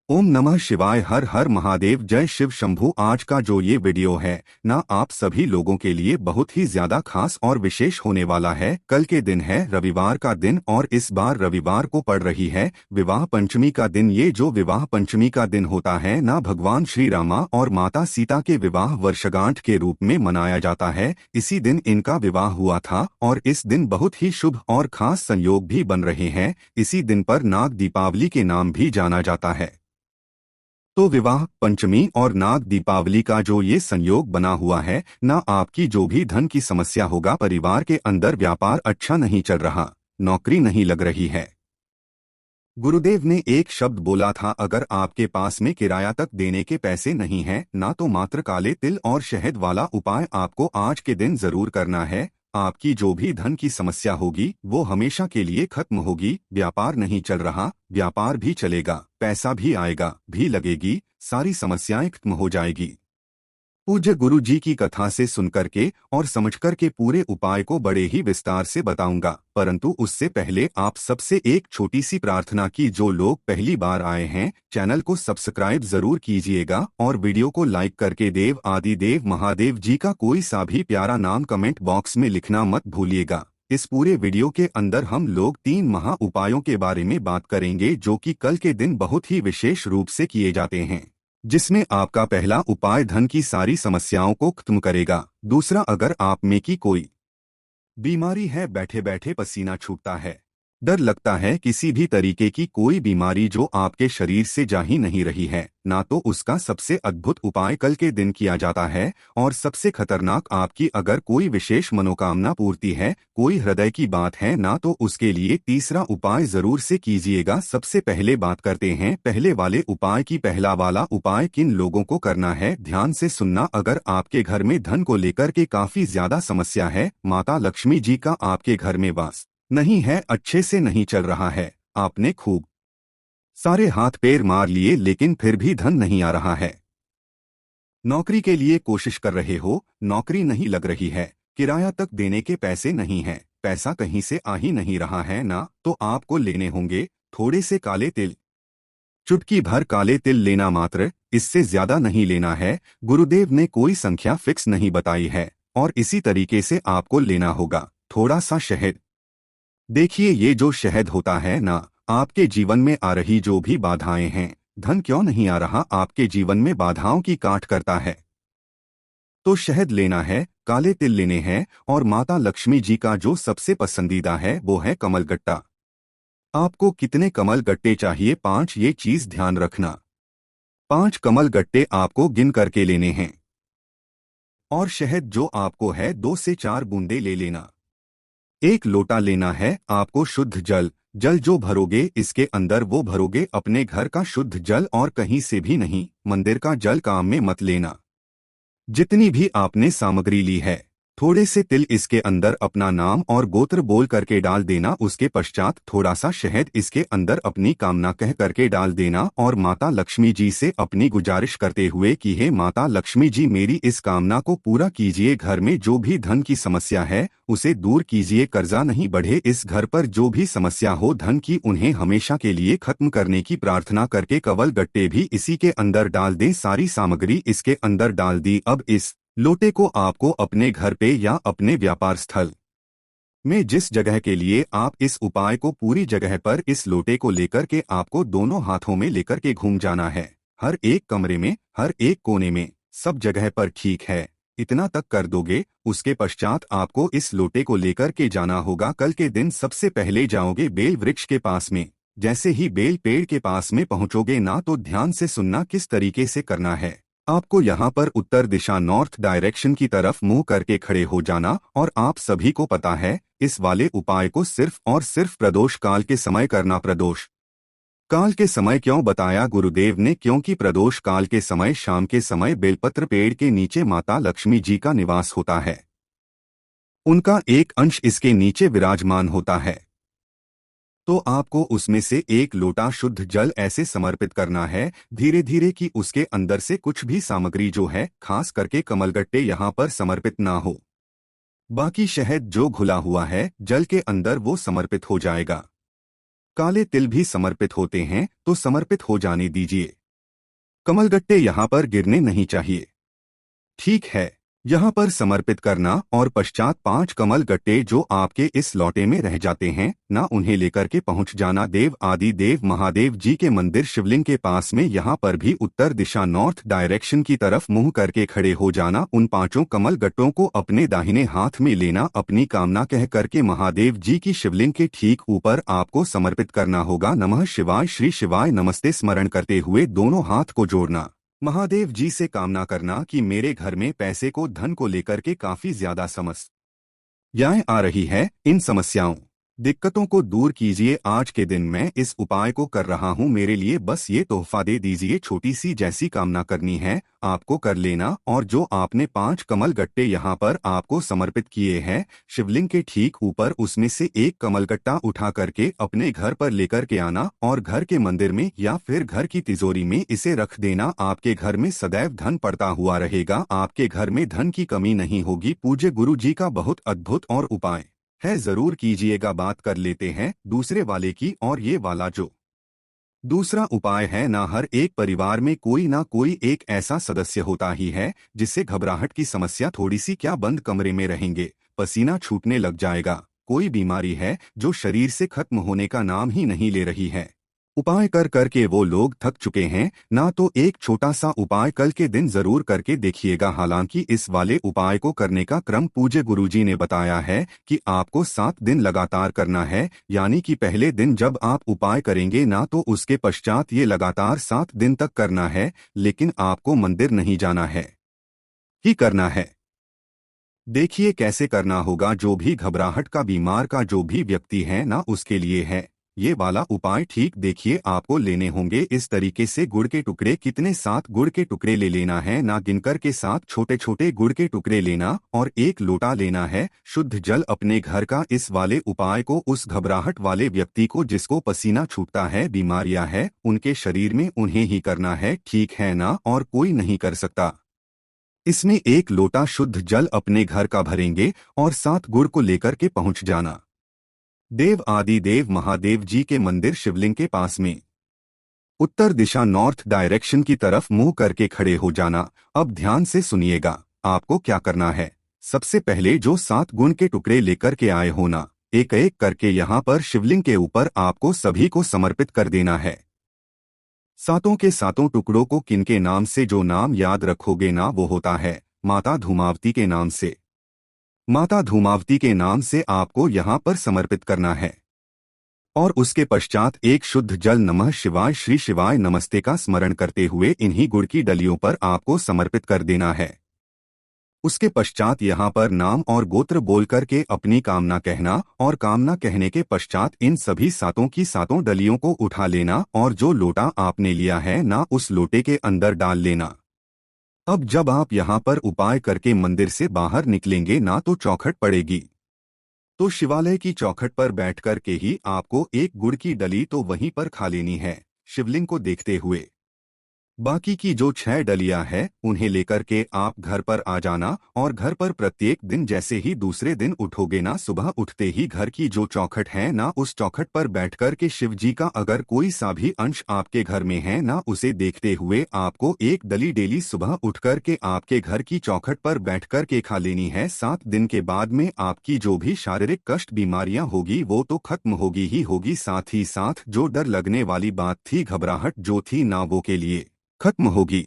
ओम नमः शिवाय। हर हर महादेव। जय शिव शंभू। आज का जो ये वीडियो है ना, आप सभी लोगों के लिए बहुत ही ज्यादा खास और विशेष होने वाला है। कल के दिन है रविवार का दिन और इस बार रविवार को पड़ रही है विवाह पंचमी का दिन। ये जो विवाह पंचमी का दिन होता है ना, भगवान श्री रामा और माता सीता के विवाह वर्षगांठ के रूप में मनाया जाता है। इसी दिन इनका विवाह हुआ था और इस दिन बहुत ही शुभ और खास संयोग भी बन रहे हैं। इसी दिन पर नाग दीपावली के नाम भी जाना जाता है। तो विवाह पंचमी और नाग दीपावली का जो ये संयोग बना हुआ है ना, आपकी जो भी धन की समस्या होगा, परिवार के अंदर व्यापार अच्छा नहीं चल रहा, नौकरी नहीं लग रही है। गुरुदेव ने एक शब्द बोला था, अगर आपके पास में किराया तक देने के पैसे नहीं हैं ना, तो मात्र काले तिल और शहद वाला उपाय आपको आज के दिन जरूर करना है। आपकी जो भी धन की समस्या होगी वो हमेशा के लिए खत्म होगी। व्यापार नहीं चल रहा, व्यापार भी चलेगा, पैसा भी आएगा, भी लगेगी, सारी समस्याएं खत्म हो जाएगी। पूज्य गुरु जी की कथा से सुनकर के और समझकर के पूरे उपाय को बड़े ही विस्तार से बताऊंगा, परंतु उससे पहले आप सबसे एक छोटी सी प्रार्थना की। जो लोग पहली बार आए हैं, चैनल को सब्सक्राइब जरूर कीजिएगा और वीडियो को लाइक करके देव आदि देव महादेव जी का कोई सा भी प्यारा नाम कमेंट बॉक्स में लिखना मत भूलिएगा। इस पूरे वीडियो के अंदर हम लोग 3 महा उपायों के बारे में बात करेंगे जो कि कल के दिन बहुत ही विशेष रूप से किए जाते हैं। जिसमें आपका पहला उपाय धन की सारी समस्याओं को खत्म करेगा। दूसरा, अगर आप में की कोई बीमारी है, बैठे बैठे पसीना छूटता है, डर लगता है, किसी भी तरीके की कोई बीमारी जो आपके शरीर से जा ही नहीं रही है ना, तो उसका सबसे अद्भुत उपाय कल के दिन किया जाता है। और सबसे खतरनाक, आपकी अगर कोई विशेष मनोकामना पूर्ति है, कोई हृदय की बात है ना, तो उसके लिए तीसरा उपाय जरूर से कीजिएगा। सबसे पहले बात करते हैं पहले वाले उपाय की। पहला वाला उपाय किन लोगों को करना है, ध्यान से सुनना। अगर आपके घर में धन को लेकर के काफी ज्यादा समस्या है, माता लक्ष्मी जी का आपके घर में वास नहीं है, अच्छे से नहीं चल रहा है, आपने खूब सारे हाथ पैर मार लिए लेकिन फिर भी धन नहीं आ रहा है, नौकरी के लिए कोशिश कर रहे हो, नौकरी नहीं लग रही है, किराया तक देने के पैसे नहीं हैं, पैसा कहीं से आ ही नहीं रहा है ना, तो आपको लेने होंगे थोड़े से काले तिल। चुटकी भर काले तिल लेना मात्र, इससे ज्यादा नहीं लेना है। गुरुदेव ने कोई संख्या फिक्स नहीं बताई है। और इसी तरीके से आपको लेना होगा थोड़ा सा शहद। देखिए, ये जो शहद होता है ना, आपके जीवन में आ रही जो भी बाधाएं हैं, धन क्यों नहीं आ रहा, आपके जीवन में बाधाओं की काट करता है, तो शहद लेना है, काले तिल लेने हैं। और माता लक्ष्मी जी का जो सबसे पसंदीदा है वो है कमल गट्टा। आपको कितने कमल गट्टे चाहिए? 5। ये चीज ध्यान रखना, 5 कमल गट्टे आपको गिन करके लेने हैं। और शहद जो आपको है 2 से 4 बूंदे ले लेना। 1 लोटा लेना है आपको शुद्ध जल। जल जो भरोगे इसके अंदर वो भरोगे अपने घर का शुद्ध जल और कहीं से भी नहीं। मंदिर का जल काम में मत लेना। जितनी भी आपने सामग्री ली है, थोड़े से तिल इसके अंदर अपना नाम और गोत्र बोल करके डाल देना। उसके पश्चात थोड़ा सा शहद इसके अंदर अपनी कामना कह करके डाल देना और माता लक्ष्मी जी से अपनी गुजारिश करते हुए कि हे माता लक्ष्मी जी, मेरी इस कामना को पूरा कीजिए। घर में जो भी धन की समस्या है उसे दूर कीजिए, कर्जा नहीं बढ़े, इस घर पर जो भी समस्या हो धन की, उन्हें हमेशा के लिए खत्म करने की प्रार्थना करके कवल गट्टे भी इसी के अंदर डाल दें। सारी सामग्री इसके अंदर डाल दी। अब इस लोटे को आपको अपने घर पे या अपने व्यापार स्थल में जिस जगह के लिए आप इस उपाय को पूरी जगह पर इस लोटे को लेकर के आपको दोनों हाथों में लेकर के घूम जाना है। हर एक कमरे में, हर एक कोने में, सब जगह पर, ठीक है? इतना तक कर दोगे, उसके पश्चात आपको इस लोटे को लेकर के जाना होगा। कल के दिन सबसे पहले जाओगे बेल वृक्ष के पास में। जैसे ही बेल पेड़ के पास में पहुंचोगे ना, तो ध्यान से सुनना किस तरीके से करना है। आपको यहाँ पर उत्तर दिशा, नॉर्थ डायरेक्शन की तरफ मुंह करके खड़े हो जाना। और आप सभी को पता है इस वाले उपाय को सिर्फ और सिर्फ प्रदोष काल के समय करना। प्रदोष काल के समय क्यों बताया गुरुदेव ने? क्योंकि प्रदोष काल के समय, शाम के समय, बेलपत्र पेड़ के नीचे माता लक्ष्मी जी का निवास होता है। उनका एक अंश इसके नीचे विराजमान होता है। तो आपको उसमें से 1 लोटा शुद्ध जल ऐसे समर्पित करना है धीरे धीरे कि उसके अंदर से कुछ भी सामग्री जो है, खास करके कमलगट्टे, यहाँ पर समर्पित ना हो। बाकी शहद जो घुला हुआ है जल के अंदर वो समर्पित हो जाएगा। काले तिल भी समर्पित होते हैं तो समर्पित हो जाने दीजिए। कमलगट्टे यहाँ पर गिरने नहीं चाहिए। ठीक है, यहाँ पर समर्पित करना और पश्चात 5 कमल गट्टे जो आपके इस लौटे में रह जाते हैं ना, उन्हें लेकर के पहुँच जाना देव आदि देव महादेव जी के मंदिर शिवलिंग के पास में। यहाँ पर भी उत्तर दिशा नॉर्थ डायरेक्शन की तरफ मुंह करके खड़े हो जाना। उन 5 कमल गट्टों को अपने दाहिने हाथ में लेना, अपनी कामना कह करके महादेव जी की शिवलिंग के ठीक ऊपर आपको समर्पित करना होगा। नमः शिवाय, श्री शिवाय नमस्ते स्मरण करते हुए दोनों हाथ को जोड़ना। महादेव जी से कामना करना कि मेरे घर में पैसे को, धन को लेकर के काफी ज्यादा समस्याएं आ रही है। इन समस्याओं दिक्कतों को दूर कीजिए। आज के दिन मैं इस उपाय को कर रहा हूँ, मेरे लिए बस ये तोहफा दे दीजिए। छोटी सी जैसी कामना करनी है आपको कर लेना। और जो आपने 5 कमल गट्टे यहाँ पर आपको समर्पित किए हैं शिवलिंग के ठीक ऊपर, उसमें से एक कमल गट्टा उठा करके अपने घर पर लेकर के आना और घर के मंदिर में या फिर घर की तिजोरी में इसे रख देना। आपके घर में सदैव धन पड़ता हुआ रहेगा, आपके घर में धन की कमी नहीं होगी। पूज्य गुरु जी का बहुत अद्भुत और उपाय है, जरूर कीजिएगा। बात कर लेते हैं दूसरे वाले की। और ये वाला जो दूसरा उपाय है ना, हर एक परिवार में कोई ना कोई एक ऐसा सदस्य होता ही है जिससे घबराहट की समस्या थोड़ी सी क्या, बंद कमरे में रहेंगे पसीना छूटने लग जाएगा। कोई बीमारी है जो शरीर से खत्म होने का नाम ही नहीं ले रही है। उपाय कर करके वो लोग थक चुके हैं ना, तो एक छोटा सा उपाय कल के दिन जरूर करके देखिएगा। हालांकि इस वाले उपाय को करने का क्रम पूज्य गुरुजी ने बताया है कि आपको 7 दिन लगातार करना है। यानी कि पहले दिन जब आप उपाय करेंगे ना, तो उसके पश्चात ये लगातार 7 दिन तक करना है। लेकिन आपको मंदिर नहीं जाना है ही करना है। देखिए कैसे करना होगा। जो भी घबराहट का बीमार का जो भी व्यक्ति है ना, उसके लिए है ये वाला उपाय। ठीक देखिए, आपको लेने होंगे इस तरीके से गुड़ के टुकड़े। कितने? 7 गुड़ के टुकड़े ले लेना है ना, गिनकर के 7 छोटे छोटे गुड़ के टुकड़े लेना और 1 लोटा लेना है शुद्ध जल अपने घर का। इस वाले उपाय को उस घबराहट वाले व्यक्ति को जिसको पसीना छूटता है, बीमारियां है उनके शरीर में, उन्हें ही करना है। ठीक है ना, और कोई नहीं कर सकता। इसमें 1 लोटा शुद्ध जल अपने घर का भरेंगे और 7 गुड़ को लेकर के पहुंच जाना देव आदि देव महादेव जी के मंदिर शिवलिंग के पास में। उत्तर दिशा नॉर्थ डायरेक्शन की तरफ मुंह करके खड़े हो जाना। अब ध्यान से सुनिएगा आपको क्या करना है। सबसे पहले जो 7 गुण के टुकड़े लेकर के आए हो ना, एक एक करके यहाँ पर शिवलिंग के ऊपर आपको सभी को समर्पित कर देना है। 7 के 7 टुकड़ों को किनके नाम से जो नाम याद रखोगे ना, वो होता है माता धूमावती के नाम से। माता धूमावती के नाम से आपको यहाँ पर समर्पित करना है। और उसके पश्चात एक शुद्ध जल नमः शिवाय, श्री शिवाय नमस्ते का स्मरण करते हुए इन्हीं गुड़ की डलियों पर आपको समर्पित कर देना है। उसके पश्चात यहाँ पर नाम और गोत्र बोल करके अपनी कामना कहना और कामना कहने के पश्चात इन सभी 7 की 7 डलियों को उठा लेना और जो लोटा आपने लिया है ना, उस लोटे के अंदर डाल लेना। अब जब आप यहाँ पर उपाय करके मंदिर से बाहर निकलेंगे ना, तो चौखट पड़ेगी, तो शिवालय की चौखट पर बैठ कर के ही आपको एक गुड़ की डली तो वहीं पर खा लेनी है शिवलिंग को देखते हुए। बाकी की जो 6 डलियां हैं उन्हें लेकर के आप घर पर आ जाना और घर पर प्रत्येक दिन जैसे ही दूसरे दिन उठोगे ना, सुबह उठते ही घर की जो चौखट है ना, उस चौखट पर बैठकर के शिव जी का अगर कोई सा भी अंश आपके घर में है ना, उसे देखते हुए आपको एक डली डेली सुबह उठकर के आपके घर की चौखट पर बैठकर के खा लेनी है। 7 दिन के बाद में आपकी जो भी शारीरिक कष्ट बीमारियां होगी वो तो खत्म होगी ही होगी। साथ ही साथ जो डर लगने वाली बात थी, घबराहट जो थी ना, वो के लिए खत्म होगी।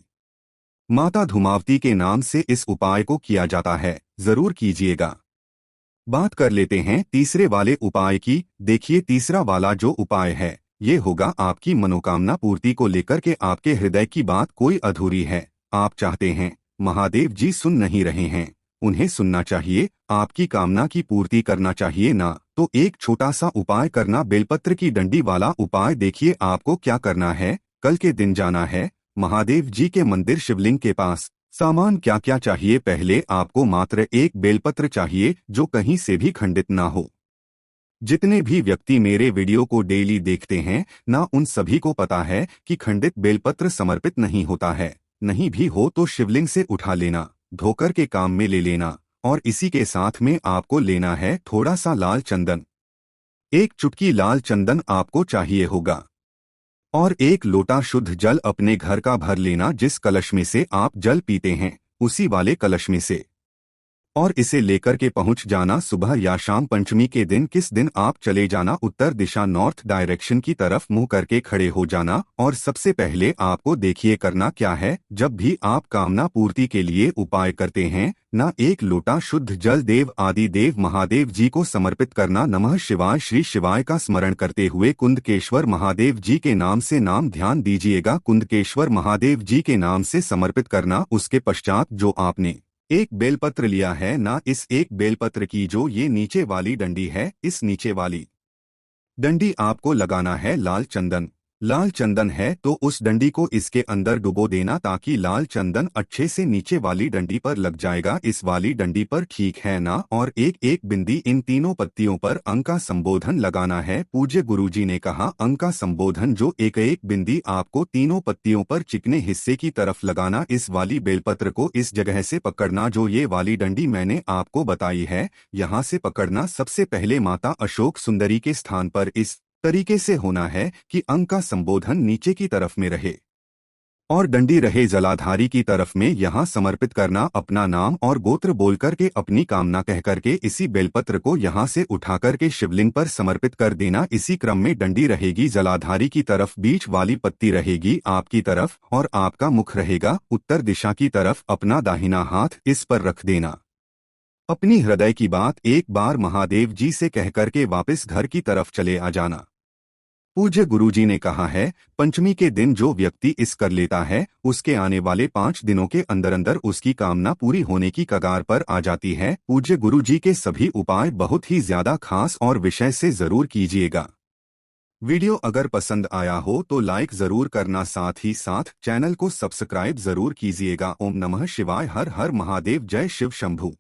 माता धूमावती के नाम से इस उपाय को किया जाता है, जरूर कीजिएगा। बात कर लेते हैं तीसरे वाले उपाय की। देखिए तीसरा वाला जो उपाय है ये होगा आपकी मनोकामना पूर्ति को लेकर के। आपके हृदय की बात कोई अधूरी है, आप चाहते हैं महादेव जी सुन नहीं रहे हैं, उन्हें सुनना चाहिए, आपकी कामना की पूर्ति करना चाहिए ना, तो एक छोटा सा उपाय करना, बेलपत्र की डंडी वाला उपाय। देखिए आपको क्या करना है, कल के दिन जाना है महादेव जी के मंदिर शिवलिंग के पास। सामान क्या क्या चाहिए? पहले आपको मात्र एक बेलपत्र चाहिए जो कहीं से भी खंडित ना हो। जितने भी व्यक्ति मेरे वीडियो को डेली देखते हैं ना, उन सभी को पता है कि खंडित बेलपत्र समर्पित नहीं होता है। नहीं भी हो तो शिवलिंग से उठा लेना, धोकर के काम में ले लेना। और इसी के साथ में आपको लेना है थोड़ा सा लाल चंदन। एक चुटकी लाल चंदन आपको चाहिए होगा और एक लोटा शुद्ध जल अपने घर का भर लेना। जिस कलश में से आप जल पीते हैं उसी वाले कलश में से, और इसे लेकर के पहुंच जाना सुबह या शाम। पंचमी के दिन किस दिन आप चले जाना उत्तर दिशा नॉर्थ डायरेक्शन की तरफ मुंह करके खड़े हो जाना। और सबसे पहले आपको देखिए करना क्या है। जब भी आप कामना पूर्ति के लिए उपाय करते हैं ना, एक लोटा शुद्ध जल देव आदि देव महादेव जी को समर्पित करना। नमः शिवाय श्री शिवाय का स्मरण करते हुए कुंदकेश्वर महादेव जी के नाम से नाम ध्यान दीजिएगा। कुंदकेश्वर महादेव जी के नाम से समर्पित करना। उसके पश्चात जो आपने एक बेलपत्र लिया है ना, इस एक बेलपत्र की जो ये नीचे वाली डंडी है, इस नीचे वाली डंडी आपको लगाना है लाल चंदन। लाल चंदन है तो उस डंडी को इसके अंदर डुबो देना ताकि लाल चंदन अच्छे से नीचे वाली डंडी पर लग जाएगा। इस वाली डंडी पर, ठीक है ना। और एक एक बिंदी इन तीनों पत्तियों पर अंक का संबोधन लगाना है। पूज्य गुरुजी ने कहा अंक का संबोधन जो एक एक बिंदी आपको तीनों पत्तियों पर चिकने हिस्से की तरफ लगाना। इस वाली बेलपत्र को इस जगह से पकड़ना जो ये वाली डंडी मैंने आपको बताई है, यहाँ से पकड़ना। सबसे पहले माता अशोक सुंदरी के स्थान पर इस तरीके से होना है कि अंक का संबोधन नीचे की तरफ में रहे और डंडी रहे जलाधारी की तरफ में। यहाँ समर्पित करना अपना नाम और गोत्र बोल करके अपनी कामना कह करके इसी बेलपत्र को यहाँ से उठा करके शिवलिंग पर समर्पित कर देना। इसी क्रम में डंडी रहेगी जलाधारी की तरफ, बीच वाली पत्ती रहेगी आपकी तरफ और आपका मुख रहेगा उत्तर दिशा की तरफ। अपना दाहिना हाथ इस पर रख देना। अपनी हृदय की बात एक बार महादेव जी से कह करके वापस घर की तरफ चले आ जाना। पूज्य गुरुजी ने कहा है पंचमी के दिन जो व्यक्ति इस कर लेता है उसके आने वाले 5 दिनों के अंदर अंदर उसकी कामना पूरी होने की कगार पर आ जाती है। पूज्य गुरुजी के सभी उपाय बहुत ही ज्यादा खास और विषय से जरूर कीजिएगा। वीडियो अगर पसंद आया हो तो लाइक जरूर करना, साथ ही साथ चैनल को सब्सक्राइब जरूर कीजिएगा। ओम नमः शिवाय। हर हर महादेव। जय शिव शंभू।